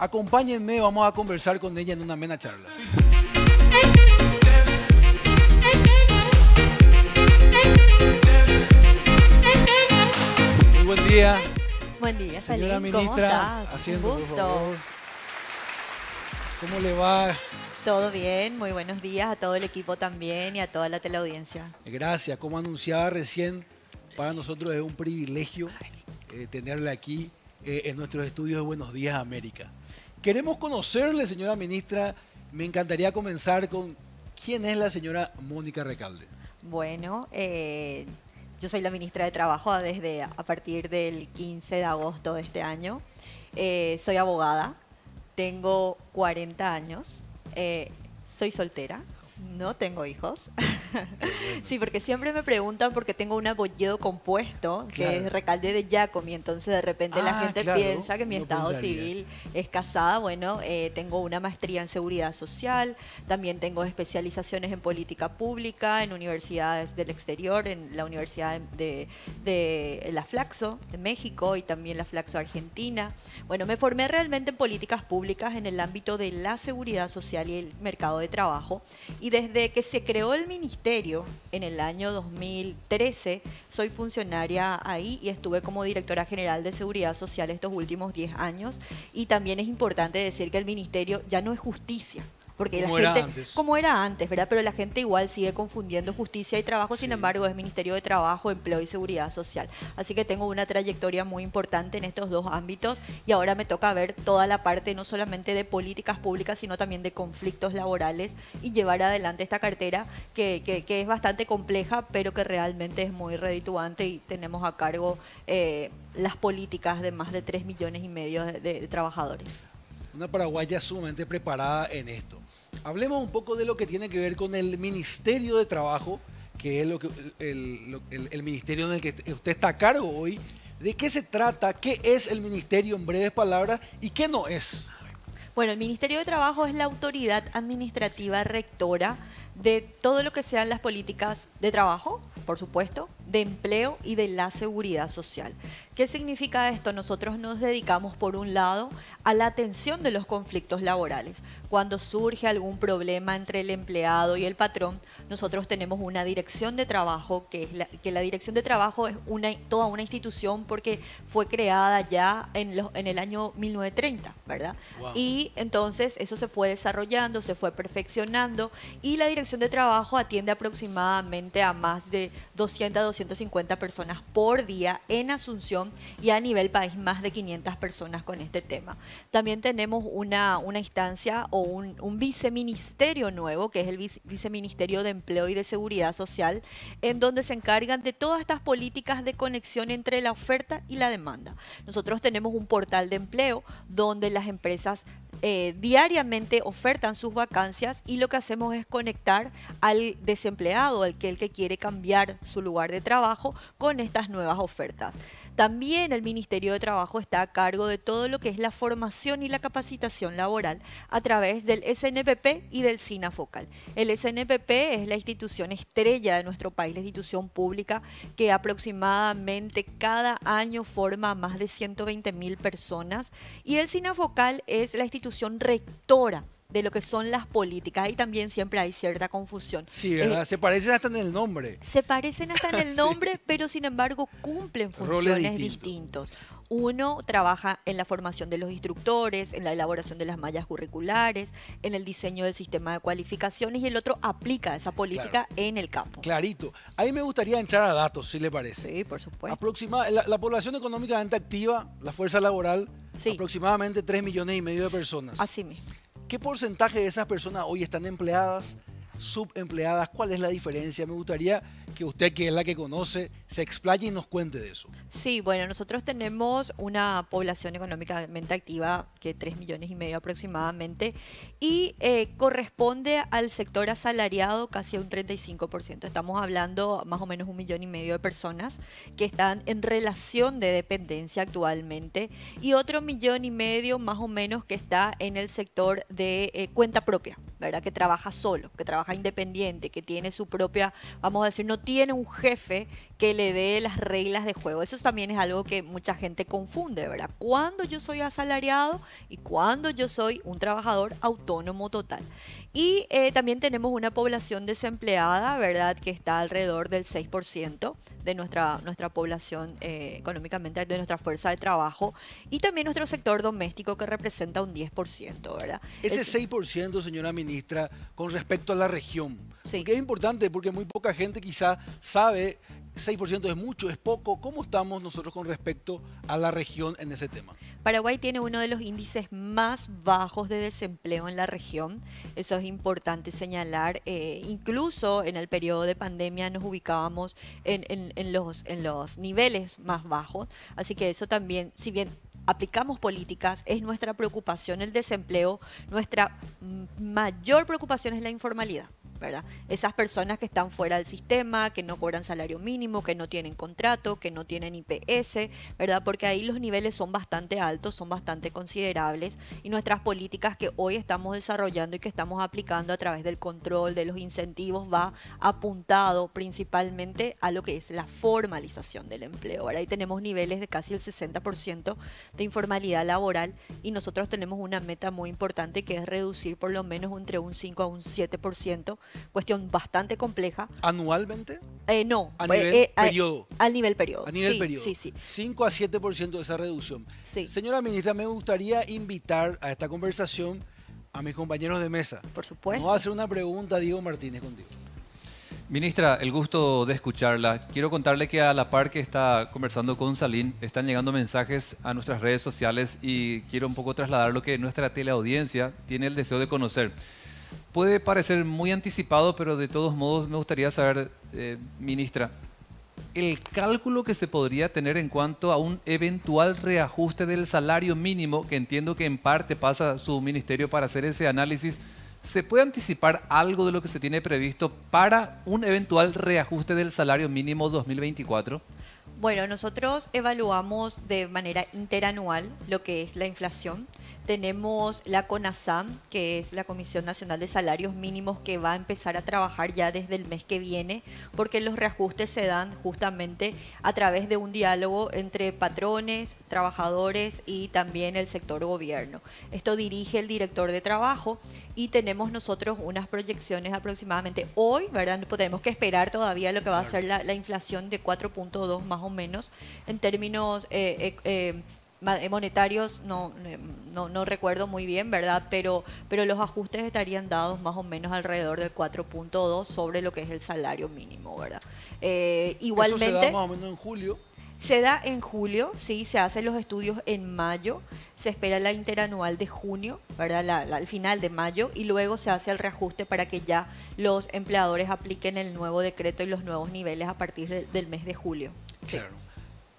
Acompáñenme, vamos a conversar con ella en una amena charla. Muy buen día. Buen día, Señora Salim. ministra, ¿Cómo estás? asiento, Un por gusto. favor. ¿Cómo le va? Todo bien, muy buenos días a todo el equipo también y a toda la teleaudiencia. Gracias. Como anunciaba recién, para nosotros es un privilegio tenerla aquí en nuestros estudios de Buenos Días América. Queremos conocerle, señora ministra. Me encantaría comenzar con quién es la señora Mónica Recalde. Bueno, yo soy la ministra de Trabajo desde a partir del 15 de agosto de este año. Soy abogada, tengo 40 años, soy soltera, no tengo hijos. Sí, porque siempre me preguntan porque tengo un apellido compuesto, que Claro. es Recalde de Giacomi, entonces de repente la gente Claro, piensa que mi uno estado pensaría. civil es casada. Bueno, tengo una maestría en seguridad social, también tengo especializaciones en política pública, en universidades del exterior, en la Universidad de la Flaxo de México y también la Flaxo Argentina. Bueno, me formé realmente en políticas públicas en el ámbito de la seguridad social y el mercado de trabajo. Y desde que se creó el ministerio en el año 2013, soy funcionaria ahí y estuve como directora general de seguridad social estos últimos 10 años. Y también es importante decir que el ministerio ya no es justicia. Porque Como la era gente, antes. como era antes, ¿verdad? Pero la gente igual sigue confundiendo justicia y trabajo, sin Sí. embargo es Ministerio de Trabajo, Empleo y Seguridad Social. Así que tengo una trayectoria muy importante en estos dos ámbitos y ahora me toca ver toda la parte no solamente de políticas públicas, sino también de conflictos laborales y llevar adelante esta cartera que es bastante compleja, pero que realmente es muy redituante y tenemos a cargo las políticas de más de 3,5 millones de trabajadores. Una paraguaya sumamente preparada en esto. Hablemos un poco de lo que tiene que ver con el Ministerio de Trabajo, que es el ministerio en el que usted está a cargo hoy. ¿De qué se trata? ¿Qué es el ministerio en breves palabras y qué no es? Bueno, el Ministerio de Trabajo es la autoridad administrativa rectora de todo lo que sean las políticas de trabajo, por supuesto, de empleo y de la seguridad social. ¿Qué significa esto? Nosotros nos dedicamos, por un lado, a la atención de los conflictos laborales. Cuando surge algún problema entre el empleado y el patrón, nosotros tenemos una dirección de trabajo, que la dirección de trabajo es toda una institución porque fue creada ya en el año 1930, ¿verdad? Wow. Y entonces eso se fue desarrollando, se fue perfeccionando y la dirección de trabajo atiende aproximadamente a más de 200 a 250 personas por día en Asunción y a nivel país más de 500 personas con este tema. También tenemos una instancia o un viceministerio nuevo, que es el Viceministerio de Empleo y de Seguridad Social, en donde se encargan de todas estas políticas de conexión entre la oferta y la demanda. Nosotros tenemos un portal de empleo donde las empresas diariamente ofertan sus vacancias y lo que hacemos es conectar al desempleado, el que quiere cambiar su lugar de trabajo con estas nuevas ofertas. También el Ministerio de Trabajo está a cargo de todo lo que es la formación y la capacitación laboral a través del SNPP y del SINAFOCAL. El SNPP es la institución estrella de nuestro país, la institución pública que aproximadamente cada año forma a más de 120,000 personas, y el SINAFOCAL es la institución rectora de lo que son las políticas. Ahí también siempre hay cierta confusión. Sí, ¿verdad? Se parecen hasta en el nombre. Se parecen hasta en el nombre, pero sin embargo cumplen Roles funciones distintos. distintos. Uno trabaja en la formación de los instructores, en la elaboración de las mallas curriculares, en el diseño del sistema de cualificaciones, y el otro aplica esa política en el campo. Clarito. Ahí me gustaría entrar a datos, si le parece. Sí, por supuesto. La población económicamente activa, la fuerza laboral, Sí. aproximadamente 3,5 millones de personas. Así mismo. ¿Qué porcentaje de esas personas hoy están empleadas, subempleadas? ¿Cuál es la diferencia? Me gustaría que usted, que es la que conoce, se explaye y nos cuente de eso. Sí, bueno, nosotros tenemos una población económicamente activa que 3,5 millones aproximadamente y corresponde al sector asalariado casi a un 35%. Estamos hablando más o menos 1,5 millones de personas que están en relación de dependencia actualmente y otro 1,5 millones más o menos que está en el sector de cuenta propia, ¿verdad? Que trabaja solo, que trabaja independiente, que tiene su propia, vamos a decir, no tiene un jefe que le dé las reglas de juego. Eso también es algo que mucha gente confunde, ¿verdad? Cuando yo soy asalariado y cuando yo soy un trabajador autónomo total. Y también tenemos una población desempleada, ¿verdad? Que está alrededor del 6% de nuestra población económicamente, de nuestra fuerza de trabajo. Y también nuestro sector doméstico que representa un 10%, ¿verdad? Ese 6%, señora ministra, con respecto a la región. Sí. Porque es importante, porque muy poca gente quizá sabe, 6% es mucho, es poco. ¿Cómo estamos nosotros con respecto a la región en ese tema? Paraguay tiene uno de los índices más bajos de desempleo en la región. Eso es importante señalar. Incluso en el periodo de pandemia nos ubicábamos en los niveles más bajos. Así que eso también, si bien aplicamos políticas, es nuestra preocupación el desempleo. Nuestra mayor preocupación es la informalidad, ¿verdad? Esas personas que están fuera del sistema, que no cobran salario mínimo, que no tienen contrato, que no tienen IPS, ¿verdad? Porque ahí los niveles son bastante altos, son bastante considerables y nuestras políticas que hoy estamos desarrollando y que estamos aplicando a través del control, de los incentivos, va apuntado principalmente a lo que es la formalización del empleo. Ahora ahí tenemos niveles de casi el 60% de informalidad laboral y nosotros tenemos una meta muy importante que es reducir por lo menos entre un 5 a un 7%. Cuestión bastante compleja. ¿Anualmente? No. ¿A nivel periodo? Al nivel periodo. A nivel sí, periodo. Sí, sí. 5 a 7% de esa reducción. Sí. Señora ministra, me gustaría invitar a esta conversación a mis compañeros de mesa. Por supuesto. Vamos a hacer una pregunta a Diego Martínez contigo. Ministra, el gusto de escucharla. Quiero contarle que a la par que está conversando con Salín, están llegando mensajes a nuestras redes sociales y quiero un poco trasladar lo que nuestra teleaudiencia tiene el deseo de conocer. Puede parecer muy anticipado, pero de todos modos me gustaría saber, ministra, el cálculo que se podría tener en cuanto a un eventual reajuste del salario mínimo, que entiendo que en parte pasa su ministerio para hacer ese análisis. ¿Se puede anticipar algo de lo que se tiene previsto para un eventual reajuste del salario mínimo 2024? Bueno, nosotros evaluamos de manera interanual lo que es la inflación. Tenemos la CONASAM, que es la Comisión Nacional de Salarios Mínimos, que va a empezar a trabajar ya desde el mes que viene, porque los reajustes se dan justamente a través de un diálogo entre patrones, trabajadores y también el sector gobierno. Esto dirige el director de trabajo y tenemos nosotros unas proyecciones aproximadamente hoy, ¿verdad? Tenemos que esperar todavía lo que va a ser la inflación de 4.2 más o menos en términos monetarios no recuerdo muy bien, ¿verdad? Pero los ajustes estarían dados más o menos alrededor del 4.2 sobre lo que es el salario mínimo, ¿verdad? Igualmente, ¿Eso se da más o menos en julio? Se da en julio, sí, se hacen los estudios en mayo, se espera la interanual de junio, ¿verdad? Al final de mayo, y luego se hace el reajuste para que ya los empleadores apliquen el nuevo decreto y los nuevos niveles a partir del mes de julio. Sí. Claro.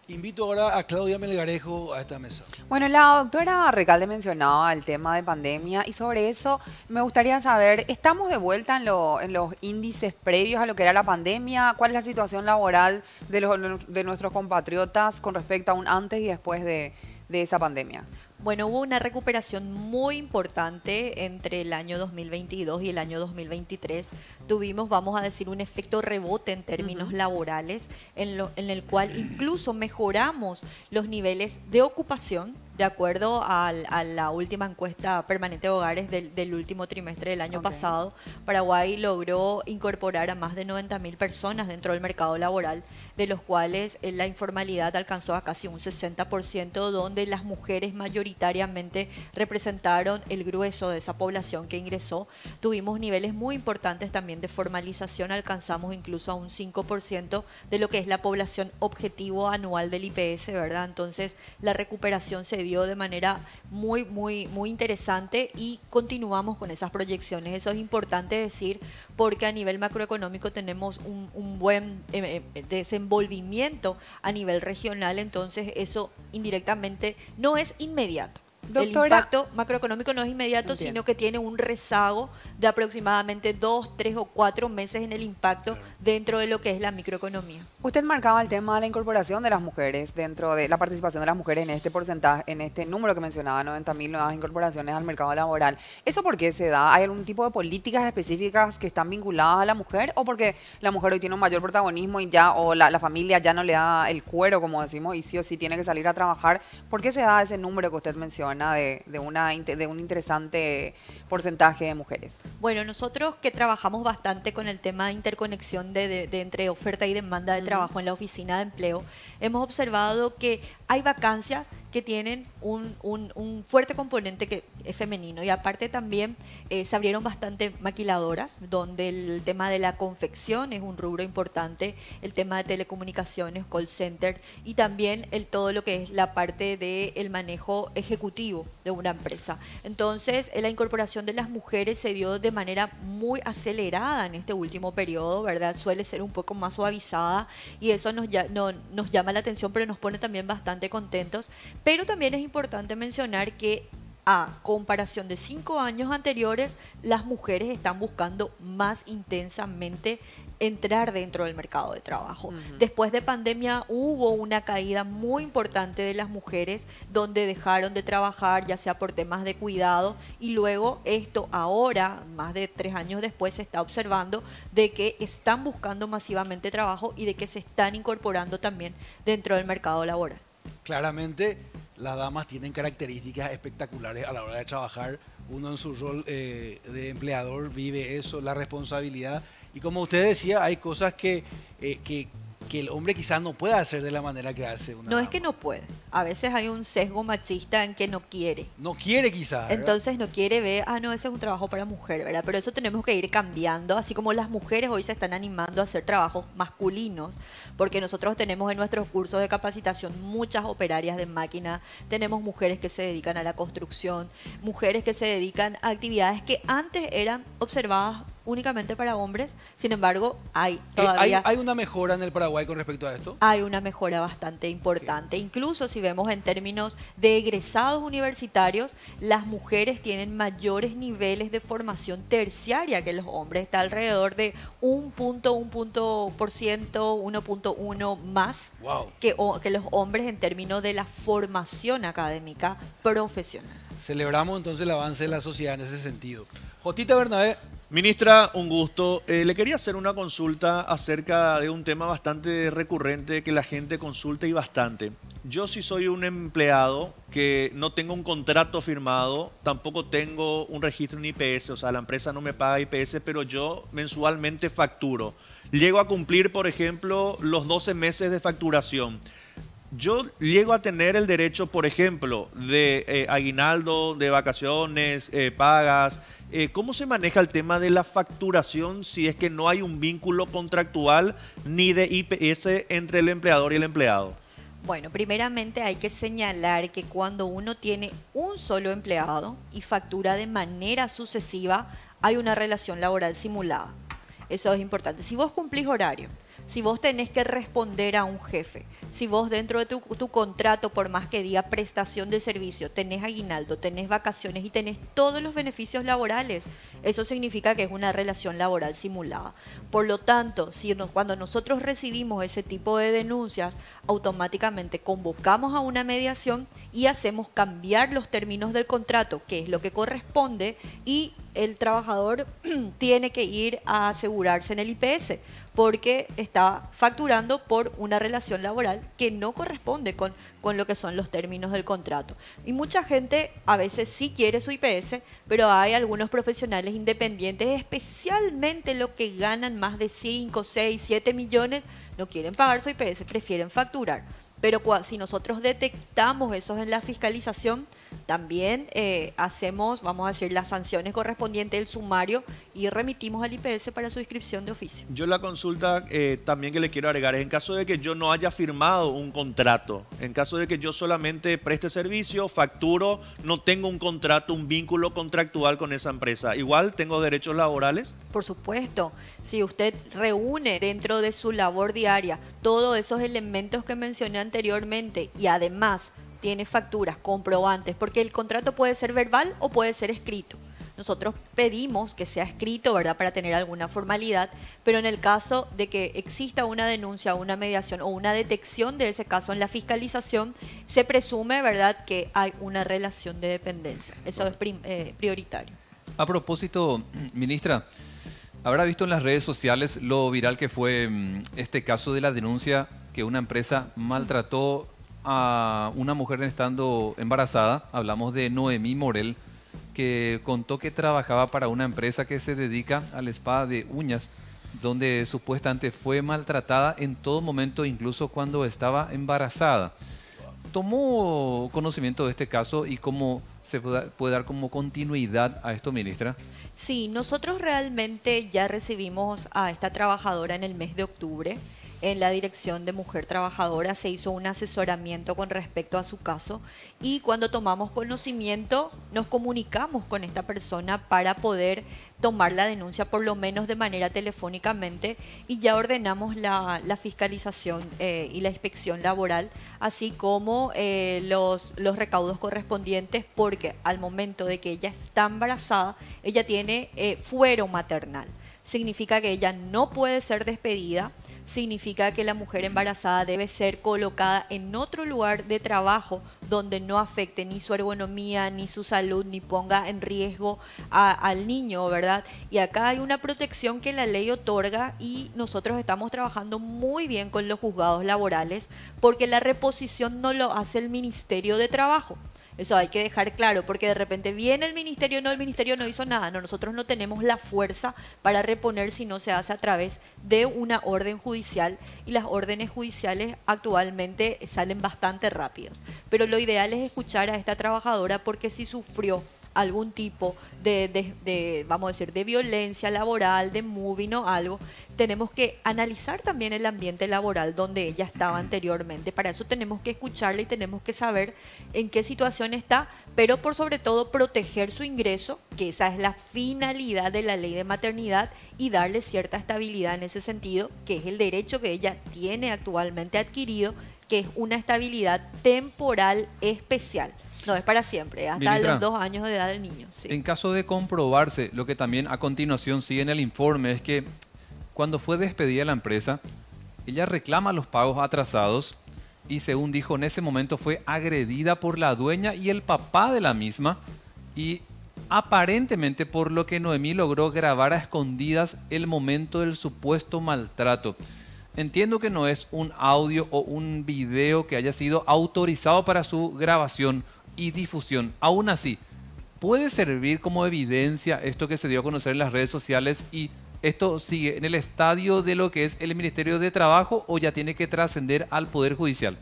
Invito ahora a Claudia Melgarejo a esta mesa. Bueno, la doctora Recalde mencionaba el tema de pandemia y sobre eso me gustaría saber, ¿estamos de vuelta en los índices previos a lo que era la pandemia? ¿Cuál es la situación laboral de nuestros compatriotas con respecto a un antes y después de esa pandemia? Bueno, hubo una recuperación muy importante entre el año 2022 y el año 2023. Tuvimos, vamos a decir, un efecto rebote en términos laborales, en el cual incluso mejoramos los niveles de ocupación, de acuerdo a la última encuesta permanente de hogares del último trimestre del año pasado. Paraguay logró incorporar a más de 90.000 personas dentro del mercado laboral, de los cuales la informalidad alcanzó a casi un 60%, donde las mujeres mayoritariamente representaron el grueso de esa población que ingresó. Tuvimos niveles muy importantes también de formalización, alcanzamos incluso a un 5% de lo que es la población objetivo anual del IPS, ¿verdad? Entonces la recuperación se dio de manera muy interesante y continuamos con esas proyecciones. Eso es importante decir porque a nivel macroeconómico tenemos un buen desenvolvimiento a nivel regional, entonces eso indirectamente no es inmediato, El Doctora, impacto macroeconómico no es inmediato, entiendo. sino que tiene un rezago de aproximadamente 2, 3 o 4 meses en el impacto dentro de lo que es la microeconomía. Usted marcaba el tema de la incorporación de las mujeres dentro de la participación de las mujeres en este porcentaje, en este número que mencionaba, 90.000 nuevas incorporaciones al mercado laboral. ¿Eso por qué se da? ¿Hay algún tipo de políticas específicas que están vinculadas a la mujer o porque la mujer hoy tiene un mayor protagonismo y ya, o la familia ya no le da el cuero, como decimos, y sí o sí tiene que salir a trabajar? ¿Por qué se da ese número que usted menciona de un interesante porcentaje de mujeres? Bueno, nosotros que trabajamos bastante con el tema de interconexión de entre oferta y demanda de trabajo en la oficina de empleo, hemos observado que hay vacancias que tienen un fuerte componente que es femenino, y aparte también se abrieron bastante maquiladoras donde el tema de la confección es un rubro importante, el tema de telecomunicaciones, call center, y también todo lo que es la parte del manejo ejecutivo de una empresa. Entonces la incorporación de las mujeres se dio de manera muy acelerada en este último periodo, ¿verdad? Suele ser un poco más suavizada y eso nos llama la atención, pero nos pone también bastante contentos. Pero también es importante mencionar que a comparación de 5 años anteriores, las mujeres están buscando más intensamente entrar dentro del mercado de trabajo. Después de pandemia hubo una caída muy importante de las mujeres donde dejaron de trabajar, ya sea por temas de cuidado, y luego esto ahora, más de 3 años después, se está observando de que están buscando masivamente trabajo y de que se están incorporando también dentro del mercado laboral. Claramente, las damas tienen características espectaculares a la hora de trabajar. Uno en su rol de empleador vive eso, la responsabilidad. Y como usted decía, hay cosas que el hombre quizás no pueda hacer de la manera que hace una No es dama. que no puede. A veces hay un sesgo machista en que no quiere. No quiere quizás, ¿verdad? Entonces no quiere ver, no, ese es un trabajo para mujer, ¿verdad? Pero eso tenemos que ir cambiando, así como las mujeres hoy se están animando a hacer trabajos masculinos, porque nosotros tenemos en nuestros cursos de capacitación muchas operarias de máquina, tenemos mujeres que se dedican a la construcción, mujeres que se dedican a actividades que antes eran observadas únicamente para hombres, sin embargo, hay todavía... ¿Hay una mejora en el Paraguay con respecto a esto? Hay una mejora bastante importante. Incluso si vemos en términos de egresados universitarios, las mujeres tienen mayores niveles de formación terciaria que los hombres. Está alrededor de 1.1% más Wow. que los hombres en términos de la formación académica profesional. Celebramos entonces el avance de la sociedad en ese sentido. Jotita Bernabé, Ministra, un gusto. Le quería hacer una consulta acerca de un tema bastante recurrente que la gente consulta y bastante. Yo sí soy un empleado que no tengo un contrato firmado, tampoco tengo un registro en IPS, o sea, la empresa no me paga IPS, pero yo mensualmente facturo. Llego a cumplir, por ejemplo, los 12 meses de facturación. Yo llego a tener el derecho, por ejemplo, de aguinaldo, de vacaciones, pagas. ¿Cómo se maneja el tema de la facturación si es que no hay un vínculo contractual ni de IPS entre el empleador y el empleado? Bueno, primeramente hay que señalar que cuando uno tiene un solo empleado y factura de manera sucesiva, hay una relación laboral simulada. Eso es importante. Si vos cumplís horario, si vos tenés que responder a un jefe, si vos dentro de tu contrato, por más que diga prestación de servicio, tenés aguinaldo, tenés vacaciones y tenés todos los beneficios laborales, eso significa que es una relación laboral simulada. Por lo tanto, cuando nosotros recibimos ese tipo de denuncias, automáticamente convocamos a una mediación y hacemos cambiar los términos del contrato, que es lo que corresponde, y el trabajador tiene que ir a asegurarse en el IPS, porque está facturando por una relación laboral que no corresponde con lo que son los términos del contrato. Y mucha gente a veces sí quiere su IPS, pero hay algunos profesionales independientes, especialmente los que ganan más de 5, 6, 7 millones, no quieren pagar su IPS, prefieren facturar. Pero si nosotros detectamos eso en la fiscalización, también hacemos, vamos a decir, las sanciones correspondientes del sumario y remitimos al IPS para su inscripción de oficio. Yo la consulta también que le quiero agregar es en caso de que yo no haya firmado un contrato, en caso de que yo solamente preste servicio, facturo, no tengo un contrato, un vínculo contractual con esa empresa, ¿igual tengo derechos laborales? Por supuesto, si usted reúne dentro de su labor diaria todos esos elementos que mencioné anteriormente y además tiene facturas, comprobantes, porque el contrato puede ser verbal o puede ser escrito. Nosotros pedimos que sea escrito, ¿verdad?, para tener alguna formalidad, pero en el caso de que exista una denuncia, una mediación o una detección de ese caso en la fiscalización, se presume, ¿verdad?, que hay una relación de dependencia. Eso es prioritario. A propósito, ministra, habrá visto en las redes sociales lo viral que fue este caso de la denuncia que una empresa maltrató a una mujer estando embarazada. Hablamos de Noemí Morel, que contó que trabajaba para una empresa que se dedica al spa de uñas, donde supuestamente fue maltratada en todo momento, incluso cuando estaba embarazada. ¿Tomó conocimiento de este caso y cómo se puede dar como continuidad a esto, ministra? Sí, nosotros realmente ya recibimos a esta trabajadora en el mes de octubre. En la Dirección de Mujer Trabajadora se hizo un asesoramiento con respecto a su caso y cuando tomamos conocimiento nos comunicamos con esta persona para poder tomar la denuncia por lo menos de manera telefónicamente y ya ordenamos la fiscalización y la inspección laboral, así como los recaudos correspondientes, porque al momento de que ella está embarazada, ella tiene fuero maternal. Significa que ella no puede ser despedida. Significa que la mujer embarazada debe ser colocada en otro lugar de trabajo donde no afecte ni su ergonomía, ni su salud, ni ponga en riesgo al niño, ¿verdad? Y acá hay una protección que la ley otorga y nosotros estamos trabajando muy bien con los juzgados laborales porque la reposición no lo hace el Ministerio de Trabajo. Eso hay que dejar claro, porque de repente viene el ministerio no hizo nada. No, nosotros no tenemos la fuerza para reponer si no se hace a través de una orden judicial y las órdenes judiciales actualmente salen bastante rápidas. Pero lo ideal es escuchar a esta trabajadora porque si sufrió algún tipo vamos a decir, de violencia laboral, de moving o algo, tenemos que analizar también el ambiente laboral donde ella estaba anteriormente. Para eso tenemos que escucharla y tenemos que saber en qué situación está, pero por sobre todo proteger su ingreso, que esa es la finalidad de la ley de maternidad, y darle cierta estabilidad en ese sentido, que es el derecho que ella tiene actualmente adquirido, que es una estabilidad temporal especial. No, es para siempre, hasta Ministra, los 2 años de edad del niño. Sí. En caso de comprobarse, lo que también a continuación sigue en el informe es que cuando fue despedida la empresa, ella reclama los pagos atrasados y según dijo en ese momento fue agredida por la dueña y el papá de la misma y aparentemente por lo que Noemí logró grabar a escondidas el momento del supuesto maltrato. Entiendo que no es un audio o un video que haya sido autorizado para su grabación y difusión. Aún así, ¿puede servir como evidencia esto que se dio a conocer en las redes sociales y esto sigue en el estadio de lo que es el Ministerio de Trabajo o ya tiene que trascender al Poder Judicial?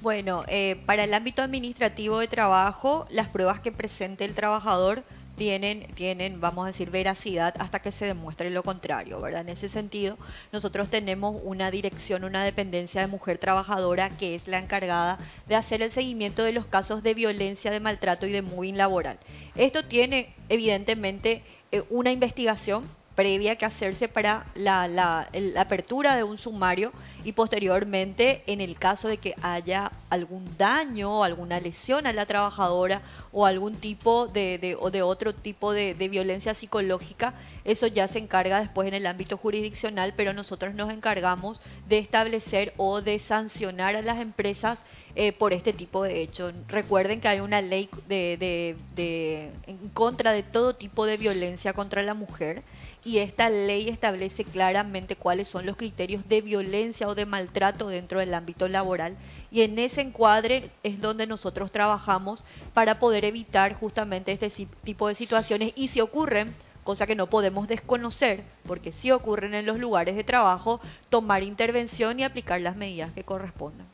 Bueno, para el ámbito administrativo de trabajo, las pruebas que presente el trabajador tienen, vamos a decir, veracidad hasta que se demuestre lo contrario, ¿verdad? En ese sentido, nosotros tenemos una dirección, una dependencia de mujer trabajadora que es la encargada de hacer el seguimiento de los casos de violencia, de maltrato y de moving laboral. Esto tiene, evidentemente, una investigación previa que hacerse para la apertura de un sumario y posteriormente en el caso de que haya algún daño o alguna lesión a la trabajadora o algún tipo de otro tipo de violencia psicológica, eso ya se encarga después en el ámbito jurisdiccional, pero nosotros nos encargamos de establecer o de sancionar a las empresas por este tipo de hechos. Recuerden que hay una ley en contra de todo tipo de violencia contra la mujer y esta ley establece claramente cuáles son los criterios de violencia o de maltrato dentro del ámbito laboral y en ese encuadre es donde nosotros trabajamos para poder evitar justamente este tipo de situaciones y si ocurren, cosa que no podemos desconocer, porque si ocurren en los lugares de trabajo, tomar intervención y aplicar las medidas que correspondan.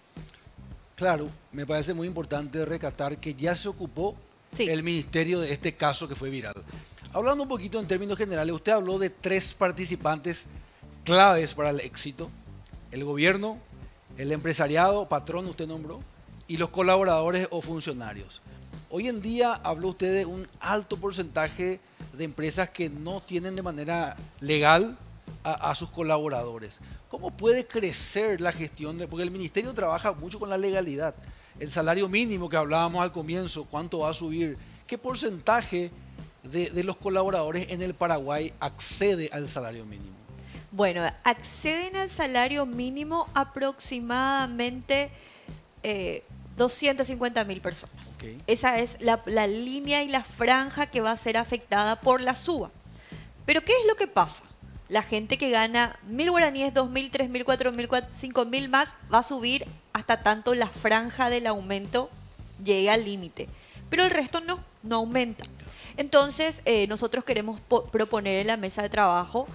Claro, me parece muy importante recatar que ya se ocupó el ministerio de este caso que fue viral. Hablando un poquito en términos generales, usted habló de 3 participantes claves para el éxito: el gobierno, el empresariado, patrón usted nombró, y los colaboradores o funcionarios. Hoy en día habló usted de un alto porcentaje de empresas que no tienen de manera legal a sus colaboradores. ¿Cómo puede crecer la gestión? Porque el ministerio trabaja mucho con la legalidad. el salario mínimo que hablábamos al comienzo, ¿cuánto va a subir? ¿Qué porcentaje de los colaboradores en el Paraguay accede al salario mínimo? Bueno, acceden al salario mínimo aproximadamente 250.000 personas. Ok. Esa es la línea y la franja que va a ser afectada por la suba. Pero ¿qué es lo que pasa? La gente que gana 1.000 guaraníes, 2.000, 3.000, 4.000, 5.000 más, va a subir hasta tanto la franja del aumento llegue al límite. Pero el resto no aumenta. Entonces, nosotros queremos proponer en la mesa de trabajo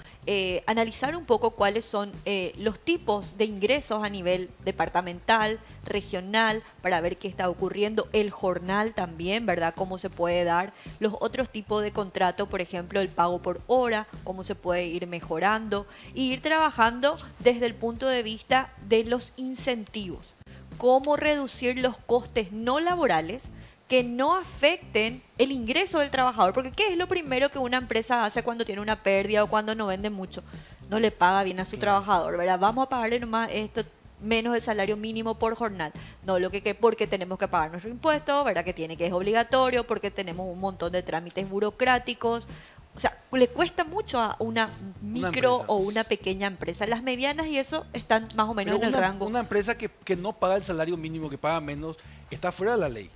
analizar un poco cuáles son los tipos de ingresos a nivel departamental, regional, para ver qué está ocurriendo, el jornal también, ¿verdad? Cómo se puede dar, los otros tipos de contrato, por ejemplo, el pago por hora, cómo se puede ir mejorando y ir trabajando desde el punto de vista de los incentivos, cómo reducir los costes no laborales que no afecten el ingreso del trabajador, porque ¿qué es lo primero que una empresa hace cuando tiene una pérdida o cuando no vende mucho? No le paga bien a su trabajador, ¿verdad? Vamos a pagarle nomás esto menos el salario mínimo por jornal. No, porque tenemos que pagar nuestro impuesto, ¿verdad? Que es obligatorio, porque tenemos un montón de trámites burocráticos. O sea, le cuesta mucho a una micro empresa o una pequeña empresa. Las medianas y eso están más o menos Pero en el rango. una empresa que no paga el salario mínimo, que paga menos, está fuera de la ley.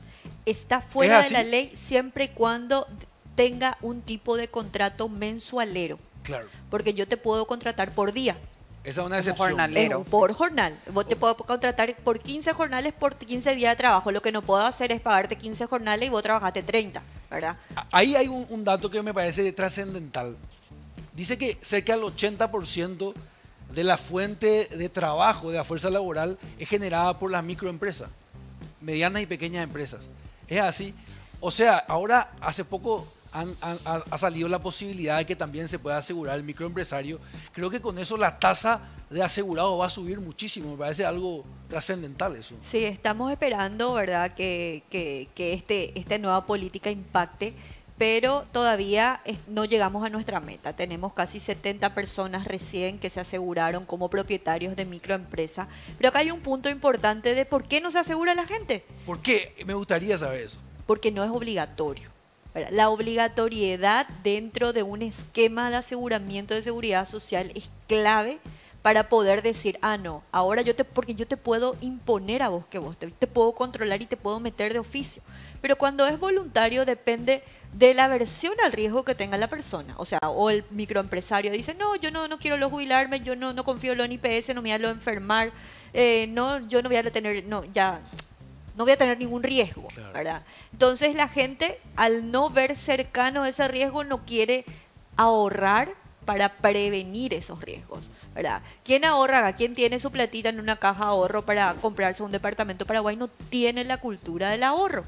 Está fuera ¿Es de la así? ley siempre y cuando tenga un tipo de contrato mensualero. Claro. Porque yo te puedo contratar por día, Esa es una Como excepción. jornalero. por jornal. Vos te puedo contratar por 15 jornales por 15 días de trabajo. Lo que no puedo hacer es pagarte 15 jornales y vos trabajaste 30, ¿verdad? Ahí hay un dato que me parece trascendental. Dice que cerca del 80% de la fuente de trabajo de la fuerza laboral es generada por las microempresas, medianas y pequeñas empresas. Es así. O sea, ahora hace poco ha salido la posibilidad de que también se pueda asegurar el microempresario. Creo que con eso la tasa de asegurado va a subir muchísimo. Me parece algo trascendental eso. Sí, estamos esperando, ¿verdad?, que esta nueva política impacte, pero todavía no llegamos a nuestra meta. Tenemos casi 70 personas recién que se aseguraron como propietarios de microempresas. Pero acá hay un punto importante de por qué no se asegura la gente. ¿Por qué? Me gustaría saber eso. Porque no es obligatorio, ¿verdad? La obligatoriedad dentro de un esquema de aseguramiento de seguridad social es clave para poder decir, no, ahora porque yo te puedo imponer a vos que vos te puedo controlar y te puedo meter de oficio. Pero cuando es voluntario depende de la aversión al riesgo que tenga la persona. O sea, o el microempresario dice, no, yo no quiero jubilarme, yo no confío en IPS, no me voy a enfermar, no, yo no voy a tener, no voy a tener ningún riesgo, Claro. ¿verdad? Entonces la gente, al no ver cercano ese riesgo, no quiere ahorrar para prevenir esos riesgos, ¿verdad? ¿Quién ahorra? ¿Quién tiene su platita en una caja de ahorro para comprarse un departamento Paraguay? No tiene la cultura del ahorro.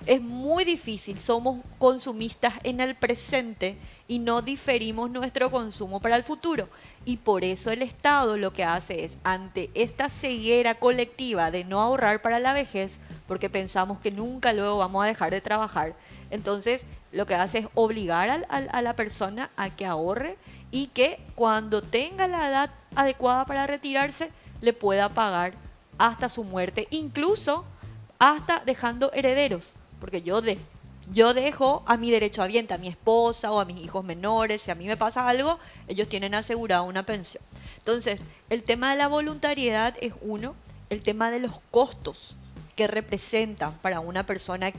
Es muy difícil, somos consumistas en el presente y no diferimos nuestro consumo para el futuro. Y por eso el Estado lo que hace es, ante esta ceguera colectiva de no ahorrar para la vejez, porque pensamos que nunca luego vamos a dejar de trabajar, entonces lo que hace es obligar a la persona a que ahorre y que cuando tenga la edad adecuada para retirarse, le pueda pagar hasta su muerte, incluso hasta dejando herederos. Porque yo dejo a mi derechohabiente, a mi esposa o a mis hijos menores, si a mí me pasa algo, ellos tienen asegurada una pensión. Entonces, el tema de la voluntariedad es uno, el tema de los costos que representan para una persona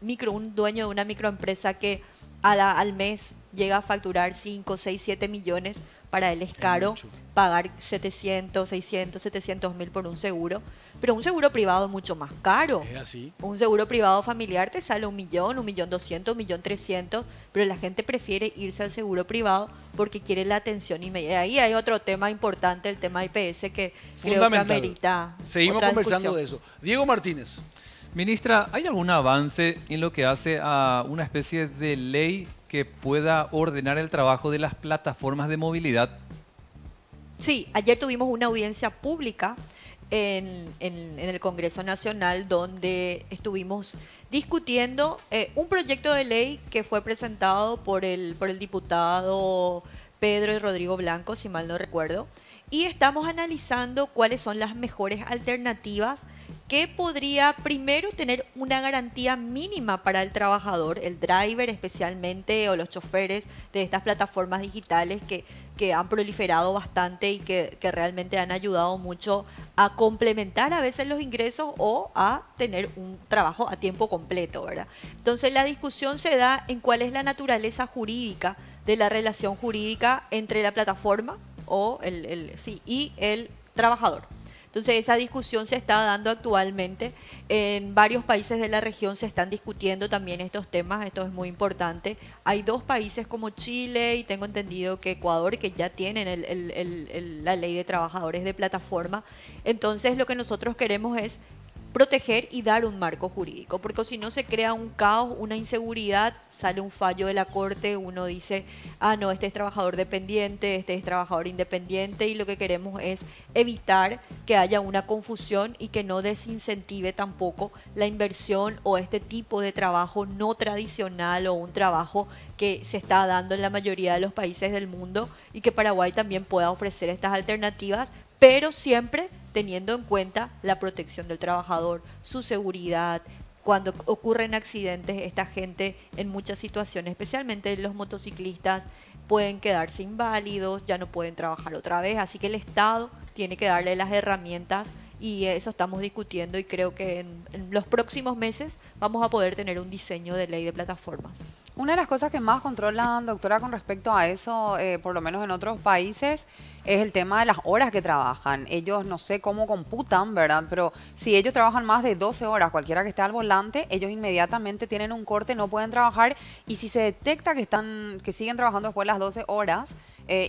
un dueño de una microempresa que al mes llega a facturar 5, 6, 7 millones, para él es caro mucho. pagar 700, 600, 700 mil por un seguro, pero un seguro privado es mucho más caro. Es así. Un seguro privado familiar te sale 1.000.000, 1.200.000, 1.300.000, pero la gente prefiere irse al seguro privado porque quiere la atención inmediata. Ahí hay otro tema importante, el tema IPS, que creo que Fundamental. amerita Seguimos otra conversando discusión. de eso. Diego Martínez. Ministra, ¿hay algún avance en lo que hace a una especie de ley que pueda ordenar el trabajo de las plataformas de movilidad? Sí, ayer tuvimos una audiencia pública en el Congreso Nacional donde estuvimos discutiendo un proyecto de ley que fue presentado por el diputado Pedro y Rodrigo Blanco, si mal no recuerdo, y estamos analizando cuáles son las mejores alternativas que podría primero tener una garantía mínima para el trabajador, el driver especialmente, o los choferes de estas plataformas digitales que han proliferado bastante y que realmente han ayudado mucho a complementar a veces los ingresos o a tener un trabajo a tiempo completo, ¿verdad? Entonces la discusión se da en cuál es la naturaleza jurídica de la relación jurídica entre la plataforma o y el trabajador. Entonces esa discusión se está dando actualmente. En varios países de la región se están discutiendo también estos temas, esto es muy importante. Hay 2 países como Chile y tengo entendido que Ecuador que ya tienen la ley de trabajadores de plataforma. Entonces lo que nosotros queremos es proteger y dar un marco jurídico, porque si no se crea un caos, una inseguridad, sale un fallo de la corte, uno dice, ah, no, este es trabajador dependiente, este es trabajador independiente, y lo que queremos es evitar que haya una confusión y que no desincentive tampoco la inversión o este tipo de trabajo no tradicional o un trabajo que se está dando en la mayoría de los países del mundo y que Paraguay también pueda ofrecer estas alternativas, pero siempre teniendo en cuenta la protección del trabajador, su seguridad. Cuando ocurren accidentes, esta gente en muchas situaciones, especialmente los motociclistas, pueden quedarse inválidos, ya no pueden trabajar otra vez, así que el Estado tiene que darle las herramientas y eso estamos discutiendo y creo que en los próximos meses vamos a poder tener un diseño de ley de plataformas. Una de las cosas que más controlan, doctora, con respecto a eso, por lo menos en otros países, es el tema de las horas que trabajan. Ellos no sé cómo computan, ¿verdad? Pero si ellos trabajan más de 12 horas, cualquiera que esté al volante, ellos inmediatamente tienen un corte, no pueden trabajar. Y si se detecta que siguen trabajando después de las 12 horas,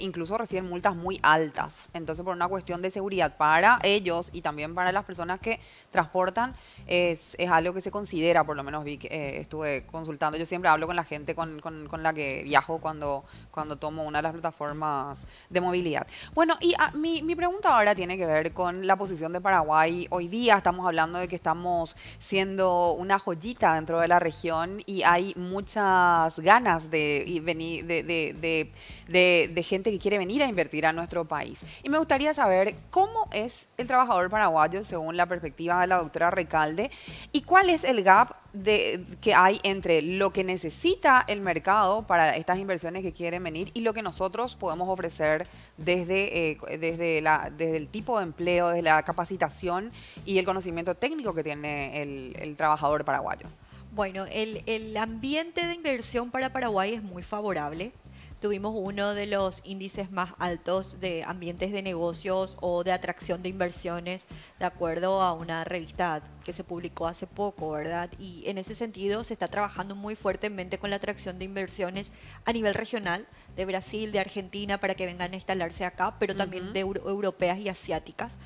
incluso reciben multas muy altas. Entonces, por una cuestión de seguridad para ellos y también para las personas que transportan, es algo que se considera, por lo menos vi que estuve consultando. Yo siempre hablo con la gente con la que viajo cuando tomo una de las plataformas de movilidad. Bueno, y mi pregunta ahora tiene que ver con la posición de Paraguay. Hoy día estamos hablando de que estamos siendo una joyita dentro de la región y hay muchas ganas de venir, de gente que quiere venir a invertir a nuestro país. Y me gustaría saber cómo es el trabajador paraguayo según la perspectiva de la doctora Recalde y cuál es el gap que hay entre lo que necesita el mercado para estas inversiones que quieren venir y lo que nosotros podemos ofrecer desde el tipo de empleo, desde la capacitación y el conocimiento técnico que tiene el trabajador paraguayo. Bueno, el ambiente de inversión para Paraguay es muy favorable. Tuvimos uno de los índices más altos de ambientes de negocios o de atracción de inversiones, de acuerdo a una revista que se publicó hace poco, ¿verdad? Y en ese sentido se está trabajando muy fuertemente con la atracción de inversiones a nivel regional, de Brasil, de Argentina, para que vengan a instalarse acá, pero también de europeas y asiáticas,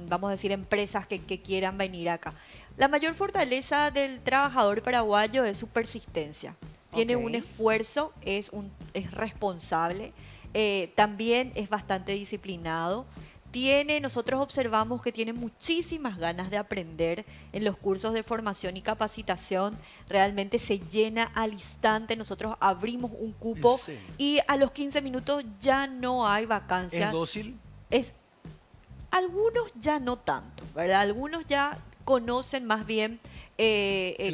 vamos a decir, empresas que quieran venir acá. La mayor fortaleza del trabajador paraguayo es su persistencia. Tiene un esfuerzo, es responsable, también es bastante disciplinado. Nosotros observamos que tiene muchísimas ganas de aprender en los cursos de formación y capacitación. Realmente se llena al instante. Nosotros abrimos un cupo y a los 15 minutos ya no hay vacancia. ¿Es dócil? Algunos ya no tanto, ¿verdad? Algunos ya conocen más bien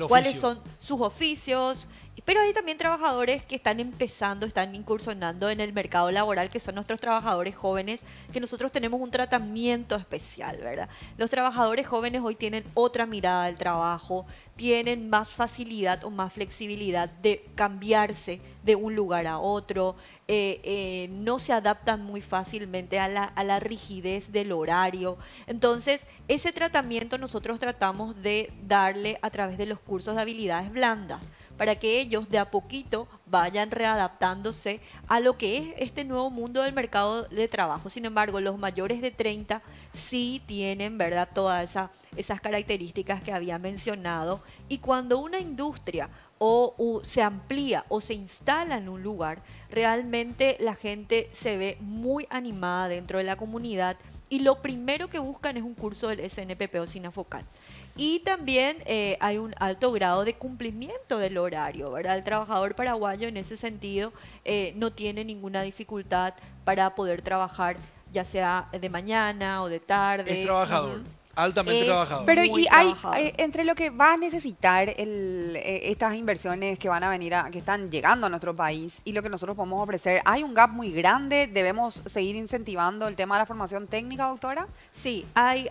cuáles son sus oficios. Pero hay también trabajadores que están empezando, están incursionando en el mercado laboral, que son nuestros trabajadores jóvenes, que nosotros tenemos un tratamiento especial, ¿verdad? Los trabajadores jóvenes hoy tienen otra mirada del trabajo, tienen más facilidad o más flexibilidad de cambiarse de un lugar a otro, no se adaptan muy fácilmente a la rigidez del horario. Entonces, ese tratamiento nosotros tratamos de darle a través de los cursos de habilidades blandas, para que ellos de a poquito vayan readaptándose a lo que es este nuevo mundo del mercado de trabajo. Sin embargo, los mayores de 30 sí tienen, ¿verdad?, todas esas características que había mencionado. Y cuando una industria se amplía o se instala en un lugar, realmente la gente se ve muy animada dentro de la comunidad y lo primero que buscan es un curso del SNPP o SINAFOCAL. Y también hay un alto grado de cumplimiento del horario, ¿verdad? El trabajador paraguayo en ese sentido no tiene ninguna dificultad para poder trabajar, ya sea de mañana o de tarde. Es trabajador. Altamente Es trabajador. Pero muy y hay, trabajador. entre lo que va a necesitar estas inversiones que van a venir, que están llegando a nuestro país y lo que nosotros podemos ofrecer, ¿hay un gap muy grande? ¿Debemos seguir incentivando el tema de la formación técnica, doctora? Sí, hay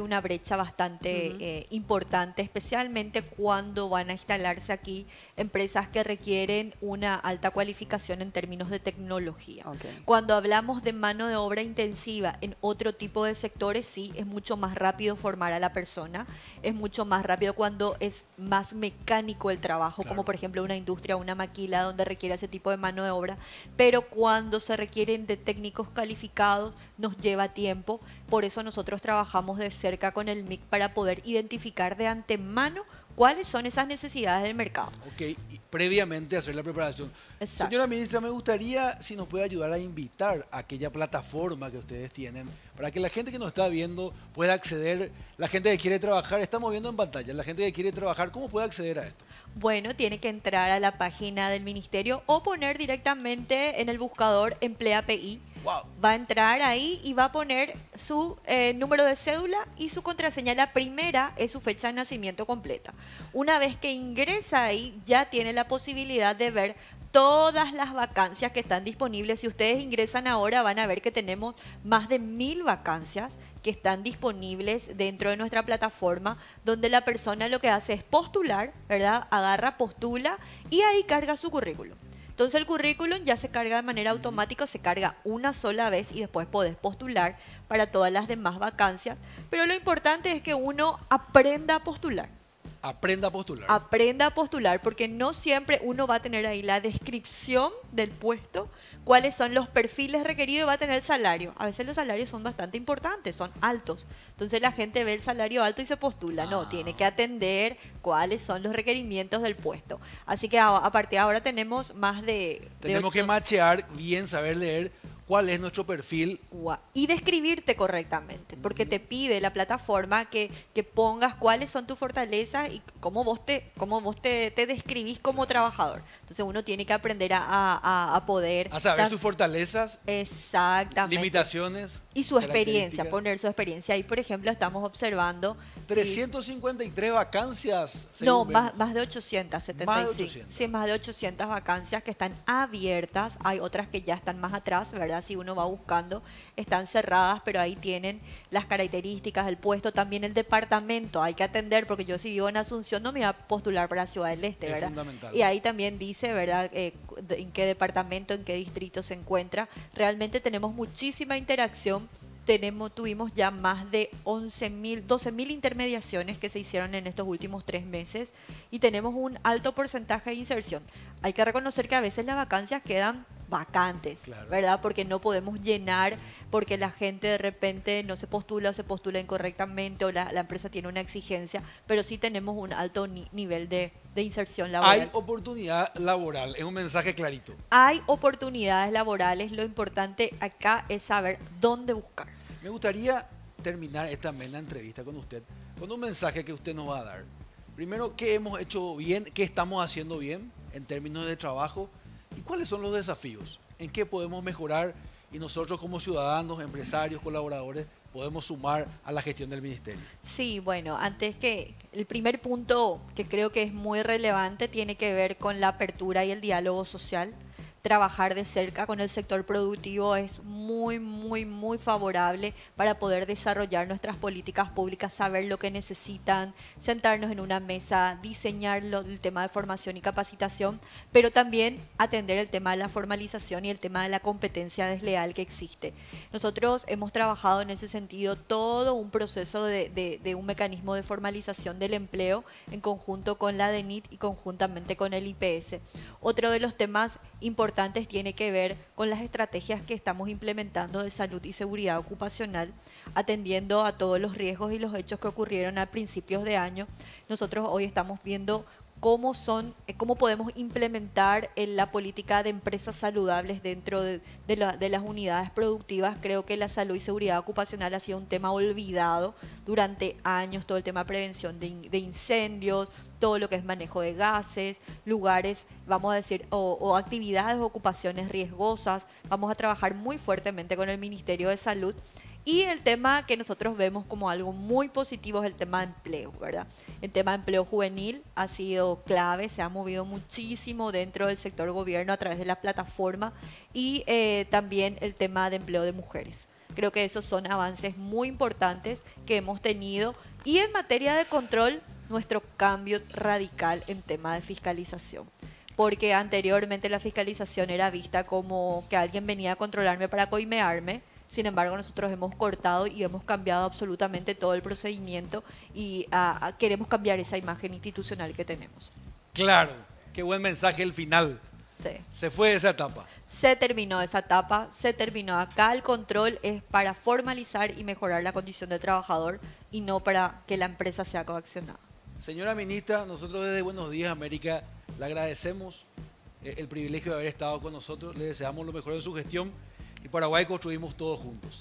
una brecha bastante Ujú. importante, especialmente cuando van a instalarse aquí empresas que requieren una alta cualificación en términos de tecnología. Ok. Cuando hablamos de mano de obra intensiva en otro tipo de sectores, sí, es mucho más rápido formar a la persona, es mucho más rápido cuando es más mecánico el trabajo, Claro. como por ejemplo una industria, una maquila donde requiere ese tipo de mano de obra, pero cuando se requieren de técnicos calificados nos lleva tiempo, por eso nosotros trabajamos de cerca con el MIC para poder identificar de antemano cuáles son esas necesidades del mercado. Ok, y previamente hacer la preparación. Exacto. Señora ministra, me gustaría si nos puede ayudar a invitar a aquella plataforma que ustedes tienen para que la gente que nos está viendo pueda acceder, la gente que quiere trabajar, estamos viendo en pantalla, la gente que quiere trabajar, ¿cómo puede acceder a esto? Bueno, tiene que entrar a la página del ministerio o poner directamente en el buscador Emplea PI. Wow. Va a entrar ahí y va a poner su número de cédula y su contraseña. La primera es su fecha de nacimiento completa. Una vez que ingresa ahí, ya tiene la posibilidad de ver todas las vacancias que están disponibles. Si ustedes ingresan ahora, van a ver que tenemos más de 1000 vacancias que están disponibles dentro de nuestra plataforma, donde la persona lo que hace es postular, ¿verdad? Agarra, postula y ahí carga su currículum. Entonces el currículum ya se carga de manera automática, se carga una sola vez y después podés postular para todas las demás vacancias. Pero lo importante es que uno aprenda a postular. Aprenda a postular. Aprenda a postular porque no siempre uno va a tener ahí la descripción del puesto, cuáles son los perfiles requeridos y va a tener el salario. A veces los salarios son bastante importantes, son altos. Entonces la gente ve el salario alto y se postula. No, tiene que atender cuáles son los requerimientos del puesto. Así que a partir de ahora tenemos más de Tenemos que ocho- machear bien, saber leer cuál es nuestro perfil. y describirte correctamente, porque te pide la plataforma que pongas cuáles son tus fortalezas y cómo vos te describís como trabajador. Entonces uno tiene que aprender a poder... A saber sus fortalezas, Exactamente. limitaciones. Y su experiencia, características. poner su experiencia. Ahí, por ejemplo, estamos observando... 353 vacancias. No, según más, vemos. más de 875. Más de 800. Sí, más de 800 vacancias que están abiertas. Hay otras que ya están más atrás, ¿verdad? Si uno va buscando, están cerradas, pero ahí tienen las características del puesto. También el departamento hay que atender, porque yo si vivo en Asunción no me voy a postular para Ciudad del Este, Es ¿verdad? fundamental. Y ahí también dice, ¿verdad? En qué departamento, en qué distrito se encuentra. Realmente tenemos muchísima interacción. Tuvimos ya más de 12.000 intermediaciones que se hicieron en estos últimos 3 meses y tenemos un alto porcentaje de inserción. Hay que reconocer que a veces las vacancias quedan vacantes, Claro. ¿verdad? Porque no podemos llenar, porque la gente de repente no se postula o se postula incorrectamente o la empresa tiene una exigencia, pero sí tenemos un alto nivel de inserción laboral. Hay oportunidad laboral, es un mensaje clarito. Hay oportunidades laborales, lo importante acá es saber dónde buscar. Me gustaría terminar esta amena entrevista con usted con un mensaje que usted nos va a dar. Primero, ¿qué hemos hecho bien? ¿Qué estamos haciendo bien en términos de trabajo? ¿Y cuáles son los desafíos? ¿En qué podemos mejorar? Y nosotros como ciudadanos, empresarios, colaboradores, podemos sumar a la gestión del ministerio. Sí, bueno, antes que el primer punto que creo que es muy relevante tiene que ver con la apertura y el diálogo social. Trabajar de cerca con el sector productivo es muy, muy, muy favorable para poder desarrollar nuestras políticas públicas, saber lo que necesitan, sentarnos en una mesa, diseñar el tema de formación y capacitación, pero también atender el tema de la formalización y el tema de la competencia desleal que existe. Nosotros hemos trabajado en ese sentido todo un proceso de un mecanismo de formalización del empleo en conjunto con la DENIT y conjuntamente con el IPS. Otro de los temas importantes tiene que ver con las estrategias que estamos implementando de salud y seguridad ocupacional, atendiendo a todos los riesgos y los hechos que ocurrieron a principios de año. Nosotros hoy estamos viendo cómo podemos implementar la política de empresas saludables dentro de las unidades productivas. Creo que la salud y seguridad ocupacional ha sido un tema olvidado durante años, todo el tema de prevención de incendios, todo lo que es manejo de gases, lugares, vamos a decir, o actividades o ocupaciones riesgosas. Vamos a trabajar muy fuertemente con el Ministerio de Salud Y el tema que nosotros vemos como algo muy positivo es el tema de empleo, ¿verdad? El tema de empleo juvenil ha sido clave, se ha movido muchísimo dentro del sector gobierno a través de la plataforma y también el tema de empleo de mujeres. Creo que esos son avances muy importantes que hemos tenido. Y en materia de control, nuestro cambio radical en tema de fiscalización. Porque anteriormente la fiscalización era vista como que alguien venía a controlarme para coimearme. Sin embargo, nosotros hemos cortado y hemos cambiado absolutamente todo el procedimiento y queremos cambiar esa imagen institucional que tenemos. Claro, qué buen mensaje el final. Sí. Se fue esa etapa. Se terminó esa etapa, se terminó. Acá el control es para formalizar y mejorar la condición del trabajador y no para que la empresa sea coaccionada. Señora ministra, nosotros desde Buenos Días América le agradecemos el privilegio de haber estado con nosotros, le deseamos lo mejor en su gestión y Paraguay construimos todos juntos.